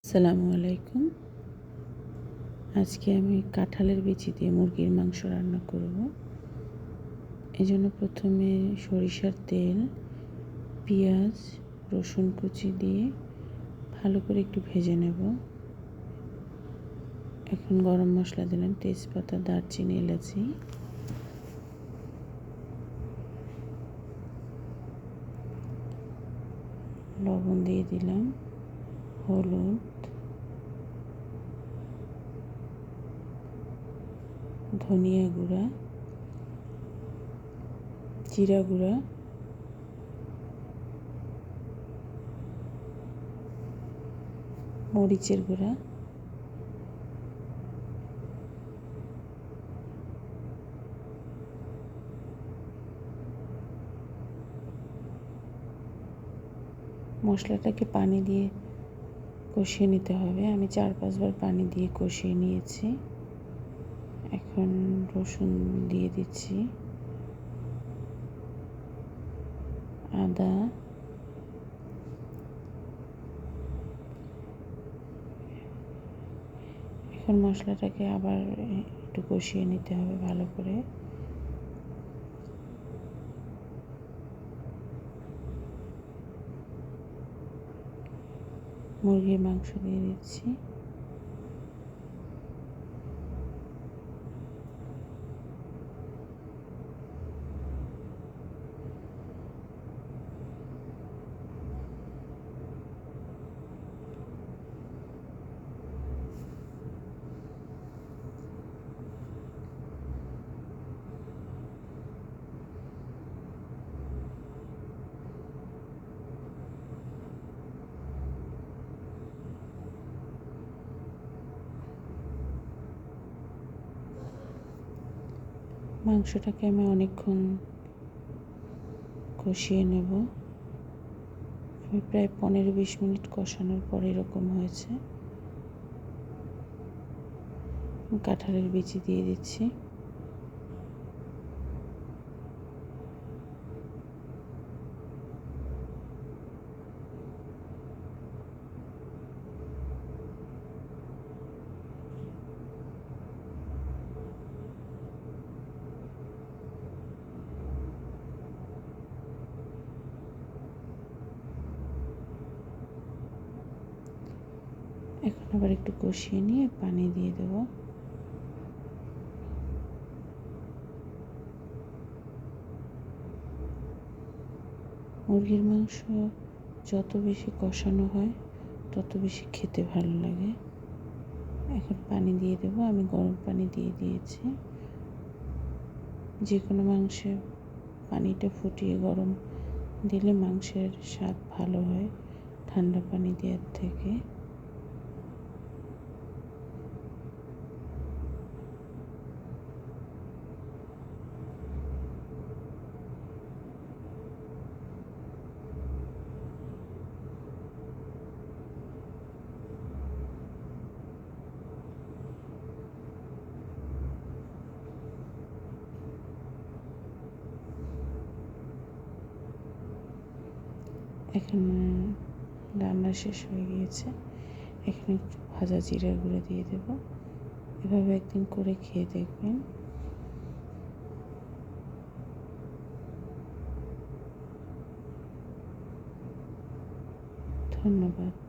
আসসালামু আলাইকুম। আজকে আমি কাঁঠালের বিচি দিয়ে মুরগির মাংস রান্না করব। এজন্য প্রথমে সরিষার তেল, পেঁয়াজ, রসুন কুচি দিয়ে ভালো করে একটু ভেজে নেব। এখন গরম মশলা দিলাম, তেজপাতা, দারচিনি, এলাচি। লবণ দিয়ে দিলাম, হলুদ, ধনিয়া গুঁড়া, জিরা গুঁড়া, মরিচের গুঁড়া, মশলাটাকে পানি দিয়ে কষিয়ে নিতে হবে। আমি 4-5 বার পানি দিয়ে কষিয়ে নিয়েছি। এখন রসুন দিয়ে দিচ্ছি, আদা, এখন মশলাটাকে আবার একটু কষিয়ে নিতে হবে ভালো করে। মুরগির মাংস দিয়ে দিচ্ছি, মাংসটাকে আমি অনেকক্ষণ কষিয়ে নেব। আমি প্রায় 15-20 মিনিট কষানোর পর এরকম হয়েছে। কাঁঠালের বিচি দিয়ে দিচ্ছি, এখন আবার একটু কষিয়ে নিয়ে পানি দিয়ে দেব। মুরগির মাংস যত বেশি কষানো হয় তত বেশি খেতে ভালো লাগে। এখন পানি দিয়ে দেব। আমি গরম পানি দিয়ে দিয়েছি। যে কোনো মাংসে পানিটা ফুটিয়ে গরম দিলে মাংসের স্বাদ ভালো হয় ঠান্ডা পানি দেওয়ার থেকে। এখন রান্না শেষ হয়ে গিয়েছে। এখানে একটু ভাজা জিরার গুঁড়ো দিয়ে দেব। এভাবে একদিন করে খেয়ে দেখবেন। ধন্যবাদ।